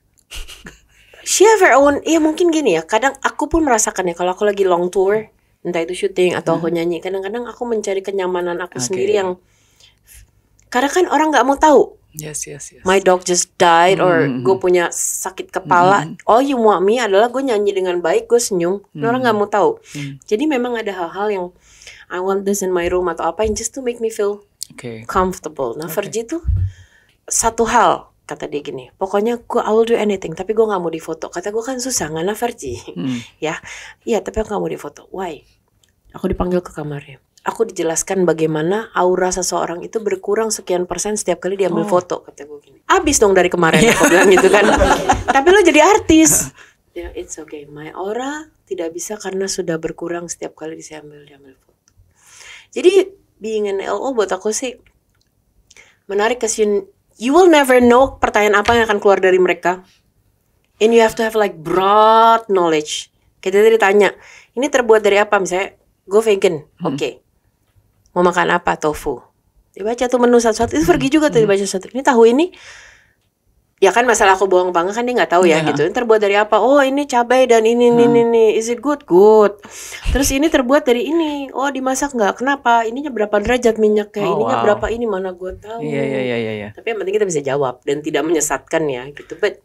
she have her own. Ya mungkin gini ya. Kadang aku pun merasakannya kalau aku lagi long tour, entah itu syuting atau aku nyanyi. Kadang-kadang aku mencari kenyamanan aku sendiri yang. Karena kan orang nggak mau tahu. Yes. My dog just died or gue punya sakit kepala. All you want me adalah gue nyanyi dengan baik, gue senyum. Orang nggak mau tahu. Jadi memang ada hal-hal yang I want this in my room atau apa yang just to make me feel comfortable. Nah Fergie tuh satu hal kata dia gini. Pokoknya I will do anything, tapi gue nggak mau difoto. Kata gue kan susah, ngana Fergie. Iya tapi aku nggak mau difoto. Why? Aku dipanggil ke kamarnya. Aku dijelaskan bagaimana aura seseorang itu berkurang sekian persen setiap kali diambil foto, kata gue gini. Abis dong dari kemarin aku bilang gitu kan. Tapi lo jadi artis. Ya, it's okay. My aura tidak bisa karena sudah berkurang setiap kali diambil foto. Jadi being an LO buat aku sih menarik kasi you will never know pertanyaan apa yang akan keluar dari mereka. And you have to have like broad knowledge. Kita tadi ditanya, ini terbuat dari apa misalnya? Gue vegan, oke. Mau makan apa? Tofu. Dibaca tuh menu satu-satu. Itu pergi juga tuh dibaca satu. Ini tahu ini. Ya kan masalah aku bohong banget kan dia nggak tahu ya gitu. Ini terbuat dari apa? Oh ini cabai dan ini. Is it good? Good. Terus ini terbuat dari ini. Oh dimasak nggak? Kenapa? Ininya berapa derajat minyaknya? Ininya berapa ini? Mana gue tahu. Iya. Tapi yang penting kita bisa jawab dan tidak menyesatkan ya gitu. But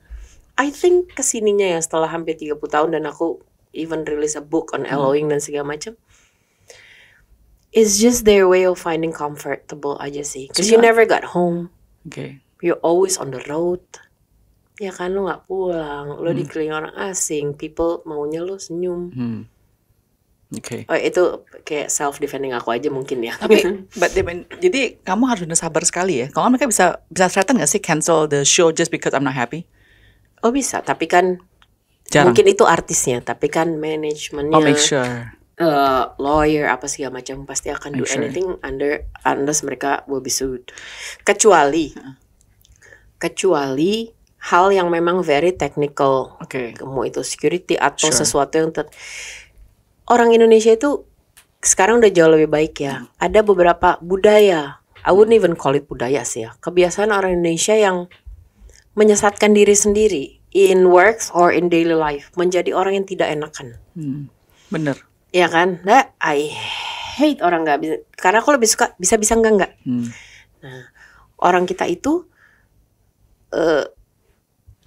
I think kesininya ya setelah hampir 30 tahun dan aku even release a book on LOing dan segala macam. It's just their way of finding comfortable aja sih. Because you never got home. Okay. You're always on the road. Ya kan lo gak pulang. Lo dikelilingi orang asing. People maunya lo senyum. Okay. Oh itu kayak self-defending aku aja mungkin ya. Tapi jadi kamu harus benar sabar sekali ya. Kalau mereka bisa threaten gak sih cancel the show just because I'm not happy? Oh bisa. Tapi kan jarang. Mungkin itu artisnya. Tapi kan manajemennya. Make sure. Lawyer apa segala macam pasti akan do anything unless mereka will be sued. Kecuali hal yang memang very technical. Mau itu security atau sesuatu yang orang Indonesia itu sekarang udah jauh lebih baik ya. Ada beberapa budaya, I wouldn't even call it budaya sih ya. Kebiasaan orang Indonesia yang menyesatkan diri sendiri in works or in daily life, menjadi orang yang tidak enakan. Bener. Ya kan, I hate orang nggak bisa. Karena aku lebih suka bisa-bisa enggak. Nah, orang kita itu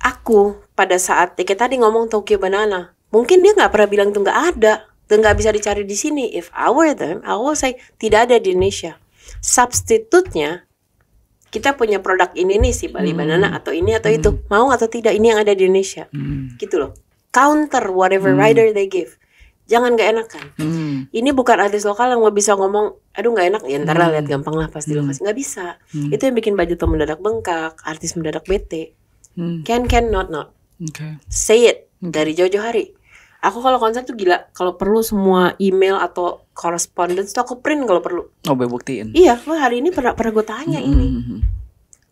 aku pada saat kayak tadi ngomong Tokyo Banana, mungkin dia nggak pernah bilang itu nggak ada dan nggak bisa dicari di sini. If I were them, I will say tidak ada di Indonesia. Substitutnya kita punya produk ini nih si Bali Banana atau ini atau itu, mau atau tidak ini yang ada di Indonesia, gitu loh. Counter whatever rider they give. Jangan nggak enakan. Ini bukan artis lokal yang mau bisa ngomong, aduh nggak enak ya ntar lah lihat gampang lah pasti lokasi, nggak bisa. Itu yang bikin budget tuh mendadak bengkak, artis mendadak bete. Can not. Okay. Say it dari jauh-jauh hari. Aku kalau konser tuh gila, kalau perlu semua email atau correspondence tuh aku print kalau perlu. Oh, buktiin. Iya, lo hari ini pernah gue tanya ini.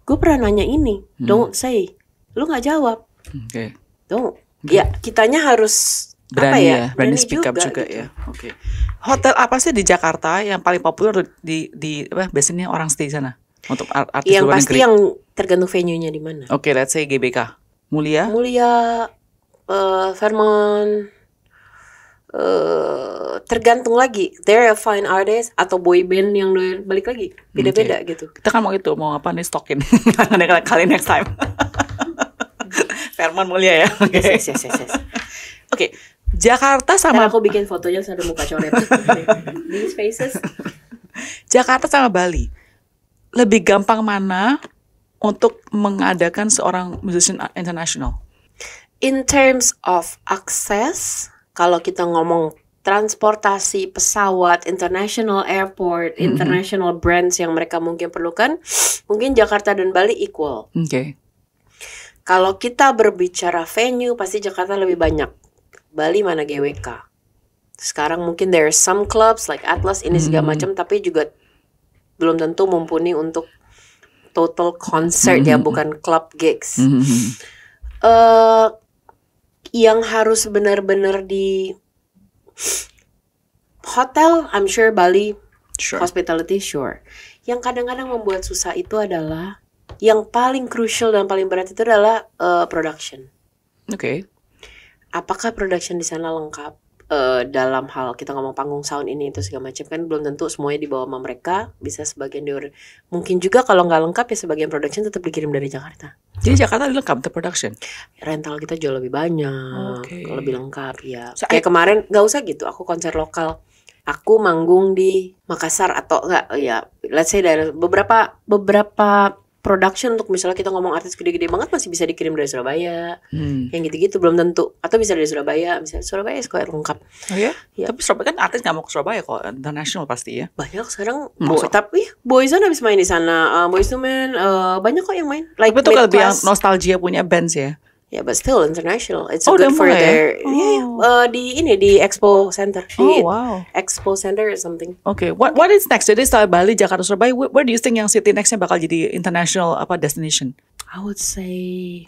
Gue pernah nanya ini. Don't say. Lu nggak jawab. Okay. Don't. Ya, kitanya harus berani apa ya? Berani speak up juga gitu. ya. Oke. Hotel apa sih di Jakarta yang paling populer di apa biasanya orang stay di sana untuk artis Yang luar pasti negeri? yang tergantung venue-nya di mana. Oke, let's say GBK. Mulia, Fairmont, tergantung lagi. They're a fine artist atau boy band yang balik lagi beda-beda gitu. kita kan mau apa nih stokin kali next time. Fairmont Mulia ya. Oke. Yes. Oke. Jakarta Ntar sama aku bikin fotonya ada muka coret. These faces. Jakarta sama Bali. Lebih gampang mana untuk mengadakan seorang musician international? In terms of access, kalau kita ngomong transportasi, pesawat, international airport, international brands yang mereka mungkin perlukan, mungkin Jakarta dan Bali equal. Oke. Kalau kita berbicara venue, pasti Jakarta lebih banyak. Bali mana GWK. Sekarang mungkin there are some clubs like Atlas ini segala macam, tapi juga belum tentu mumpuni untuk total concert ya, bukan club gigs. Yang harus benar-benar di hotel, I'm sure Bali, Sure. hospitality, sure. Yang kadang-kadang membuat susah itu adalah yang paling crucial dan paling berat itu adalah production. Oke. Apakah production di sana lengkap dalam hal kita ngomong panggung sound ini itu segala macam, kan belum tentu semuanya dibawa sama mereka, bisa sebagian mungkin juga kalau nggak lengkap ya sebagian production tetap dikirim dari Jakarta. Jadi Jakarta lengkap the production. Rental kita jauh lebih banyak, Oke. lebih lengkap ya. So, Kayak kemarin nggak usah gitu, aku konser lokal, aku manggung di Makassar atau enggak ya, let's say dari beberapa production untuk misalnya kita ngomong artis gede-gede banget masih bisa dikirim dari Surabaya, yang gitu-gitu belum tentu, atau bisa dari Surabaya, misalnya Surabaya sekolah lengkap. Oh ya? Ya. Tapi Surabaya kan artis nggak mau ke Surabaya kok, international pasti ya. Banyak sekarang, Masuk. tapi Boyzone habis main di sana, Boyz II Men, banyak kok yang main. Like Tapi itu kalau yang mid-class. nostalgia punya bands ya. Yeah, but still international. It's Oh, good udah for mulai ya? their di Expo Center. Di wow. Expo Center or something. Oke, what is next? Jadi setelah Bali, Jakarta, Surabaya, where do you think yang city nextnya bakal jadi international destination? I would say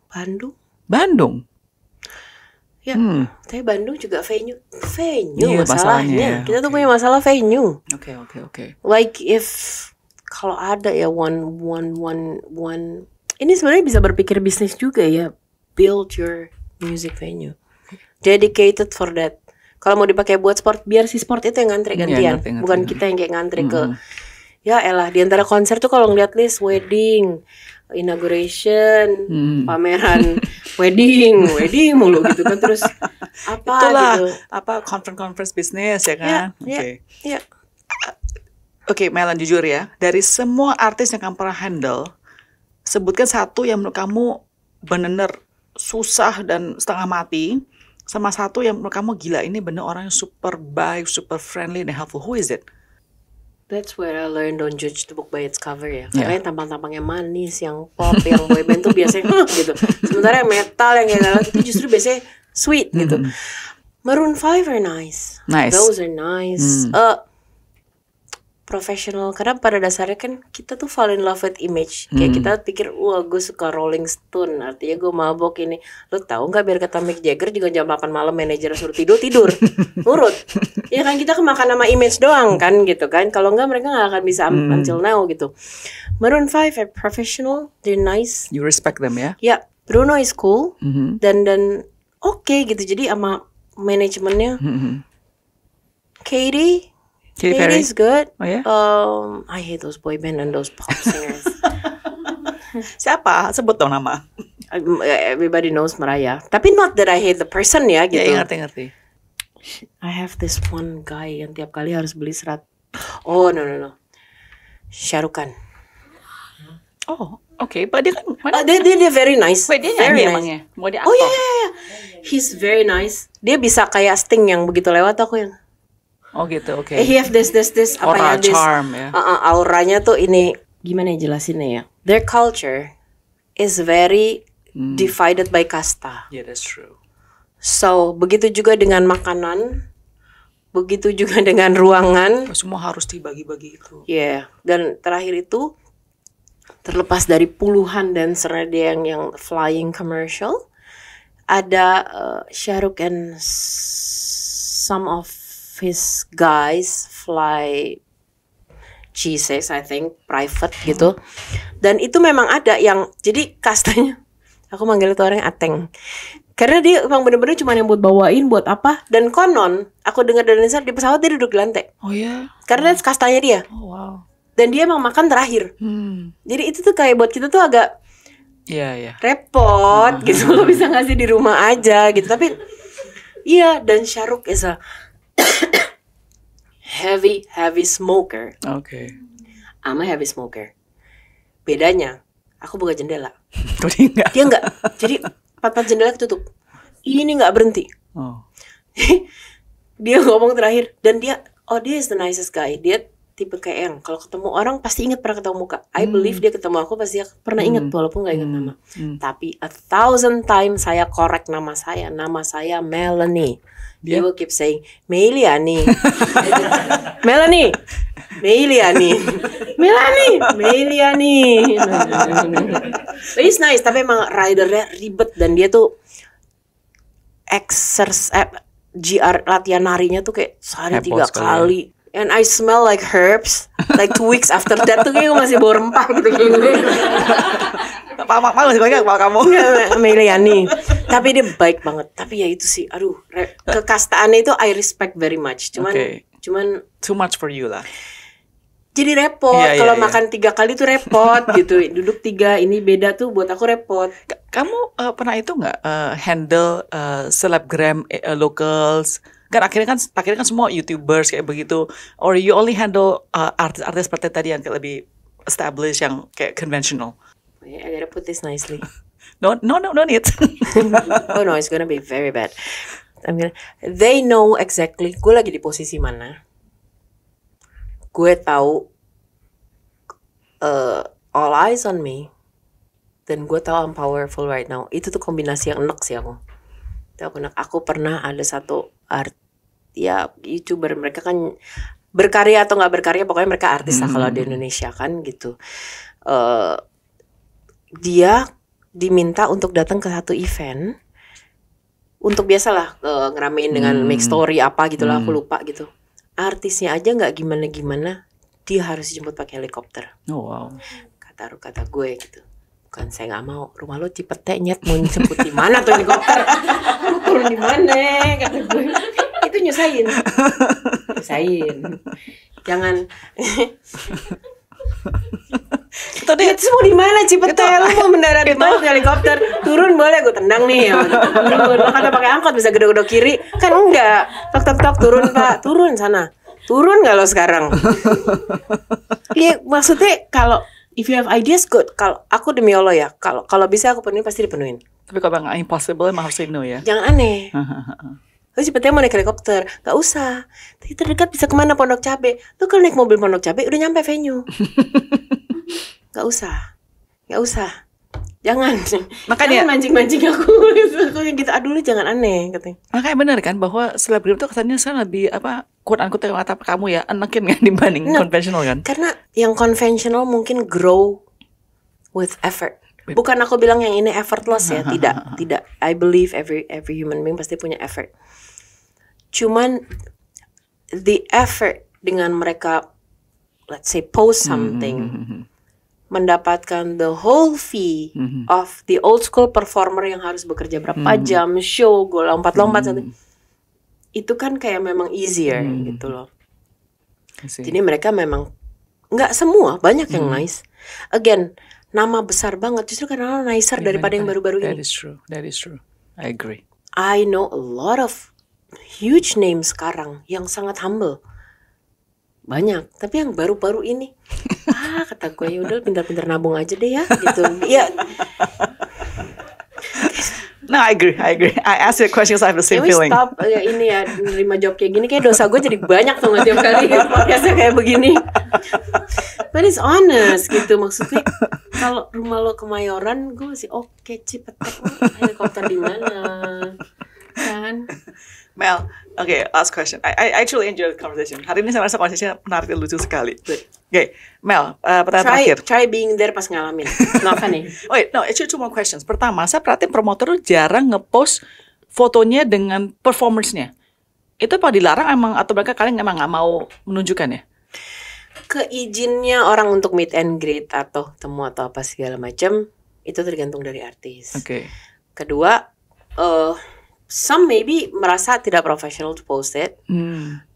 Bandung. Bandung. Ya, tapi Bandung juga venue Iya, masalahnya masalahnya. ya. Kita tuh punya masalah venue. Oke. Like if kalau ada ya one ini sebenarnya bisa berpikir bisnis juga ya. Build your music venue dedicated for that. Kalau mau dipakai buat sport, biar si sport itu yang ngantri gantian, ngerti. bukan kita yang kayak ngantri ke. Ya elah, di antara konser tuh kalau ngeliat list wedding, inauguration, pameran, wedding mulu gitu kan, terus apa Itulah gitu. conference bisnis ya kan? Ya. Oke, Melan jujur ya, dari semua artis yang kamu pernah handle, sebutkan satu yang menurut kamu benar-benar susah dan setengah mati, sama satu yang menurut kamu gila ini bener orang yang super baik, super friendly dan helpful. Who is it? That's where I learned don't judge the book by its cover ya. Yeah. Karena yang tampang-tampangnya manis, yang pop, yang boyband tuh biasanya gitu. Sementara yang metal yang kayak galak itu justru biasanya sweet gitu. Maroon 5 are nice. Nice. Those are nice. Professional, karena pada dasarnya kan kita tuh fall in love with image. Kayak kita pikir, wah gue suka Rolling Stone, artinya gue mabok ini. Lo tahu nggak, biar kata Mick Jagger juga jam 8 malam manajer suruh tidur nurut. Ya kan, kita kemakan sama image doang kan gitu kan. Kalau nggak mereka nggak akan bisa until now gitu. Maroon 5 are professional, they're nice. You respect them ya? Ya, Bruno is cool dan oke gitu. Jadi sama manajemennya, Katie Katy It Perry. is good. Oh ya? I hate those boy band and those pop singers. Siapa? Sebut dong nama. Everybody knows Mariah. Tapi not that I hate the person ya gitu. Ya, ngerti. I have this one guy yang tiap kali harus beli serat. Oh no. Shah Rukh Khan. Oh, oke. But dia kan mana? Dia very nice. Wait, dia very nyanyi nice. emangnya? Mau dia Oh aktor? yeah. He's very nice. Dia bisa kayak Sting yang begitu lewat aku yang. Oh gitu, oke. He have this apa Aura, ya, this charm ya. auranya tuh ini gimana ya jelasinnya ya? Their culture is very divided by kasta. Yeah, that's true. So begitu juga dengan makanan, begitu juga dengan ruangan. Semua harus dibagi-bagi itu. Yeah. Dan terakhir itu terlepas dari puluhan dan dia yang flying commercial, ada Shah Rukh and some of his guys fly G6 I think private gitu. Dan itu memang ada yang jadi kastanya aku manggil itu orang Ateng. Karena dia emang bener-bener cuma yang buat bawain, buat apa. Dan konon, aku dengar dari Nisa, di pesawat dia duduk di lantai. Oh ya? Karena kastanya dia. Oh wow. Dan dia emang makan terakhir. Jadi itu tuh kayak buat kita tuh agak Iya. repot gitu. Lo bisa ngasih di rumah aja gitu. Tapi iya, dan Shah Rukh is a heavy smoker. Oke. I'm a heavy smoker. Bedanya, aku buka jendela. Kok dia enggak? Dia enggak. Jadi 4 jendela ketutup. Ini enggak berhenti. Oh. Dia ngomong terakhir dan dia is the nicest guy. Dia tipe kayak yang kalau ketemu orang pasti inget pernah ketemu muka. I believe dia ketemu aku pasti pernah inget walaupun nggak inget nama. Tapi 1,000 times saya correct nama saya. Nama saya Melanie. Dia will keep saying Meliani. Melanie. Meliani. Melanie. Meliani. He's nice tapi emang ridernya ribet dan dia tuh GR latihan narinya tuh kayak sehari 3 kali. And I smell like herbs. Like 2 weeks after that tuh kayak masih bau rempah gitu kayak Malu sih kalau kamu. Meliani. Tapi dia baik banget. Tapi ya itu sih, aduh, kekastaannya itu I respect very much. Cuman too much for you lah. Jadi repot. Kalau makan 3 kali tuh repot gitu. Duduk 3 ini beda tuh buat aku repot. Kamu pernah itu nggak handle selebgram locals? Kan akhirnya kan semua YouTubers kayak begitu. Or you only handle artis-artis seperti tadi yang kayak lebih established yang kayak conventional. I gotta put this nicely. No need. Oh no, it's gonna be very bad. They know exactly gue lagi di posisi mana. Gue tahu all eyes on me. Dan gue tahu I'm powerful right now. Itu tuh kombinasi yang enak sih aku. Aku pernah ada satu YouTuber, mereka kan berkarya atau nggak berkarya, pokoknya mereka artis lah kalau di Indonesia kan gitu. Dia diminta untuk datang ke satu event untuk biasalah ngeramein dengan make story apa gitulah, aku lupa gitu. Artisnya aja nggak gimana, dia harus dijemput pakai helikopter. Oh wow. Kata gue gitu. Bukan saya nggak mau, rumah lo Cipete nyet, mau dijemput di mana tuh helikopter? Turun di mana? Kata gue. Itu nyusahin. Jangan. Itu semua di mana Cipete? Lo mau mendarat di mana helikopter? Turun boleh, gue tendang nih. Lo kata pakai angkot bisa gedor-gedor kiri, kan enggak. Tok turun Pak, turun sana. Turun nggak lo sekarang? Iya maksudnya kalau if you have ideas good. Kalau aku demi Allah ya, kalau bisa aku penuhin pasti dipenuhin. Tapi kalau nggak impossible emang harus say no ya. Jangan aneh. Lu cepetnya mau naik helikopter, nggak usah. Tapi terdekat bisa kemana? Pondok Cabe. Lu kalau naik mobil Pondok Cabe udah nyampe venue. Nggak usah. Jangan mancing-mancing aku gitu. Aduh lu jangan aneh katanya. Makanya benar kan bahwa selebgram itu kesannya sekarang lebih quote-unquote kata kamu ya, enakin kan dibanding konvensional kan. Karena yang konvensional mungkin grow with effort. Bukan aku bilang yang ini effortless ya, tidak. I believe every human being pasti punya effort. Cuman the effort dengan mereka let's say post something mendapatkan the whole fee of the old school performer yang harus bekerja berapa jam, show, lompat-lompat itu kan kayak memang easier gitu loh. I see. Jadi mereka memang nggak semua, banyak yang nice. Again, nama besar banget justru karena nicer daripada yang baru-baru That ini. is true. That is true. I agree. I know a lot of huge names sekarang yang sangat humble. Banyak, tapi yang baru-baru ini kata gue ya udah pintar-pintar nabung aja deh ya gitu. Ya, No, I agree. I asked you a question, so I have the same can we feeling. stop ini ya nerima job kayak gini, kayak dosa gue jadi banyak tuh tiap kali podcastnya kayak begini. But it's honest gitu, maksudnya kalau rumah lo Kemayoran gue masih oke, Cipete helikopter di mana kan. Mel, okay, last question. I actually enjoyed the conversation. Hari ini saya rasa konversasinya menarik dan lucu sekali. Good. Okay, Mel, pertanyaan terakhir. Try being there pas ngalamin. Not funny. Wait, no, actually 2 more questions. Pertama, saya perhatiin promotor tuh jarang ngepost fotonya dengan performance-nya. Itu apa dilarang emang atau mereka kalian emang nggak mau menunjukkan ya? Keizinnya orang untuk meet and greet atau temu atau apa segala macam itu tergantung dari artis. Oke. Kedua, some maybe merasa tidak professional to post it,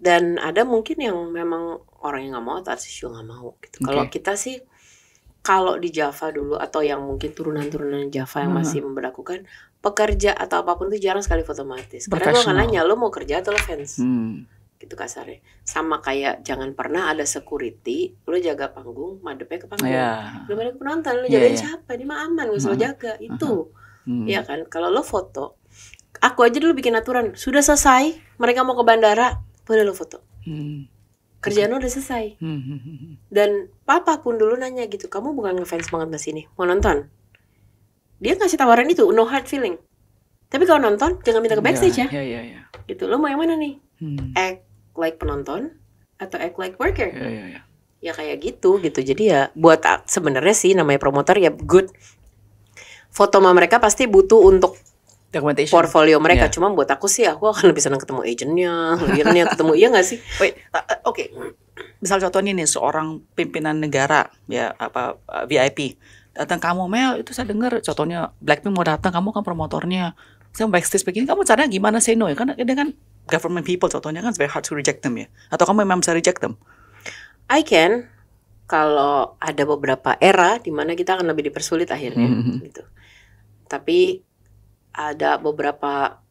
dan ada mungkin yang memang orang yang nggak mau atau artis juga nggak mau gitu. Kalau kita sih, kalau di Java dulu atau yang mungkin turunan-turunan Java yang masih memberlakukan pekerja atau apapun itu jarang sekali foto sama artis. Karena gue akan nanya lo mau kerja atau lo fans, gitu kasarnya. Sama kayak jangan pernah ada security, lo jaga panggung, madepnya ke panggung, belum ada penonton, lo jagain siapa? Dia mah aman, gak usah lo jaga itu, ya kan? Kalau lo foto, aku aja dulu bikin aturan, sudah selesai, mereka mau ke bandara, boleh lo foto. Kerjaan lo udah selesai. Dan papa pun dulu nanya gitu, kamu bukan ngefans banget sama sini, mau nonton? Dia ngasih tawaran itu, no hard feeling. Tapi kalau nonton, jangan minta ke backstage ya. Gitu, lo mau yang mana nih? Act like penonton atau act like worker? Ya kayak gitu. Jadi ya buat sebenarnya sih namanya promotor ya good. Foto sama mereka pasti butuh untuk portfolio mereka. Cuma buat aku sih, aku akan lebih senang ketemu agentnya, lawyernya, ketemu, iya nggak sih? Wait, oke. Misal contohnya nih seorang pimpinan negara ya apa VIP datang, kamu Mel, itu saya dengar contohnya Blackpink mau datang, kamu kan promotornya, saya backstage begini, kamu caranya gimana say no ya? Kan ini kan government people contohnya kan it's very hard to reject them ya. Atau kamu memang bisa reject them? I can, kalau ada beberapa era di mana kita akan lebih dipersulit akhirnya gitu. Tapi ada beberapa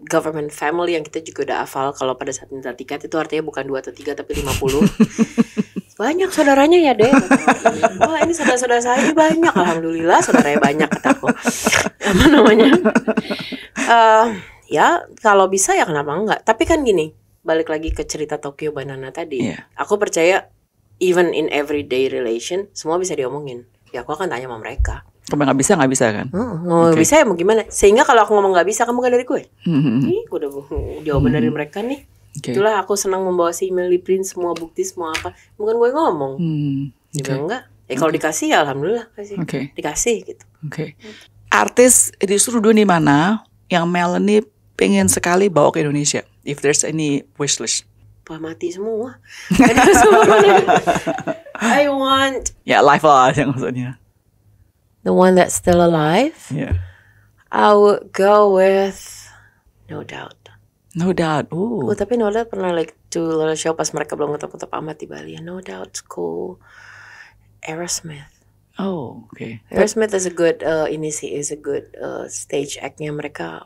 government family yang kita juga udah hafal kalau pada saat minta tiket itu artinya bukan 2 atau 3 tapi 50. Banyak saudaranya ya deh. Wah ini saudara-saudara saya ini banyak, alhamdulillah saudaranya banyak kataku. Apa namanya? Ya kalau bisa ya kenapa enggak. Tapi kan gini, balik lagi ke cerita Tokyo Banana tadi. Aku percaya even in everyday relation semua bisa diomongin. Ya aku akan tanya sama mereka. Kalau nggak bisa kan? Nggak bisa ya mau gimana? Sehingga kalau aku ngomong nggak bisa, kamu kan dari gue. Nih, gue udah jawaban dari mereka nih. Itulah aku senang membawa si email di print, semua bukti, semua apa. Bukan gue ngomong. Juga enggak. Kalau dikasih ya alhamdulillah kasih. Dikasih gitu. Artis disuruh dunia di mana yang Melanie pengen sekali bawa ke Indonesia? If there's any wish list. Mati semua. Ada semua. I want. Ya live lah yang maksudnya. The one that's still alive? Yeah. I would go with No Doubt. No Doubt. Ooh. Tapi No Doubt pernah like to little show pas mereka belum ketep amat di Bali. No Doubt's cool. Aerosmith. Oh, okay. Aerosmith is a good is a good stage act-nya mereka.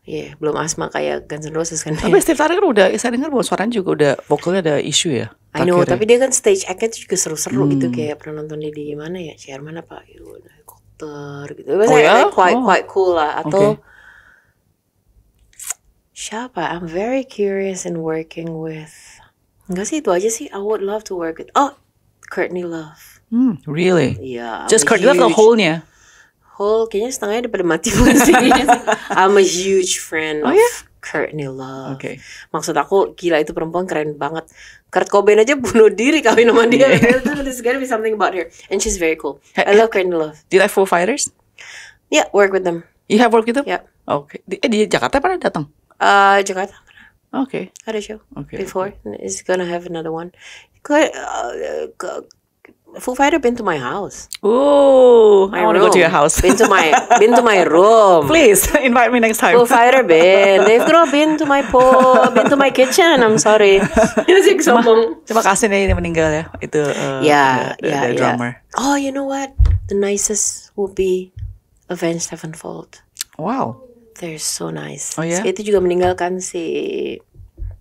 Iya, belum asma kayak Guns N' Roses kan. Tapi Steve Tyler kan udah, saya dengar bahwa suaranya juga udah vokalnya ada isu ya. I know, tapi dia kan stage act-nya juga seru-seru gitu, kayak pernah nonton dia di mana ya? Chairman apa? Helikopter gitu. Biasanya quite cool lah. Atau siapa? I'm very curious in working with. Enggak sih, itu aja sih. I would love to work with. Oh, Courtney Love. Really? Yeah. Just Courtney Love the whole-nya? Kayaknya setengahnya daripada mati. I'm a huge friend of Courtney Love. Maksud aku gila, itu perempuan keren banget. Kurt Cobain aja bunuh diri kawin sama dia. There's gotta be something about her, and she's very cool. I love Courtney Love. Do you like Foo Fighters? Yeah, work with them. You have worked with them? Yeah. Okay. Di Jakarta pernah datang? Jakarta pernah. Okay. Ada show Okay. before. Is gonna have another one. Foo Fighter been to my house. Ooh, I want to go to room. your house. Been to my room. Please invite me next time. Foo Fighter been. They've been to my pool, been to my kitchen. I'm sorry. Sik sombong. Terima kasih nih yang meninggal ya. Itu the drummer. Oh, you know what? The nicest would be Avenged Sevenfold. Wow. They're so nice. Oh ya? Itu juga meninggalkan si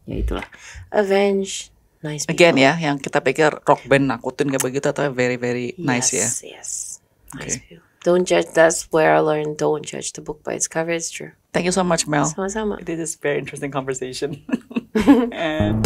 ya itulah. Avenged. Nice people. Again ya, yang kita pikir rock band nakutin kayak begitu atau very very nice ya. Yes. Nice people. Don't judge. That's where I learned. Don't judge the book by its cover. It's true. Thank you so much, Mel. Sama-sama. This is very interesting conversation. And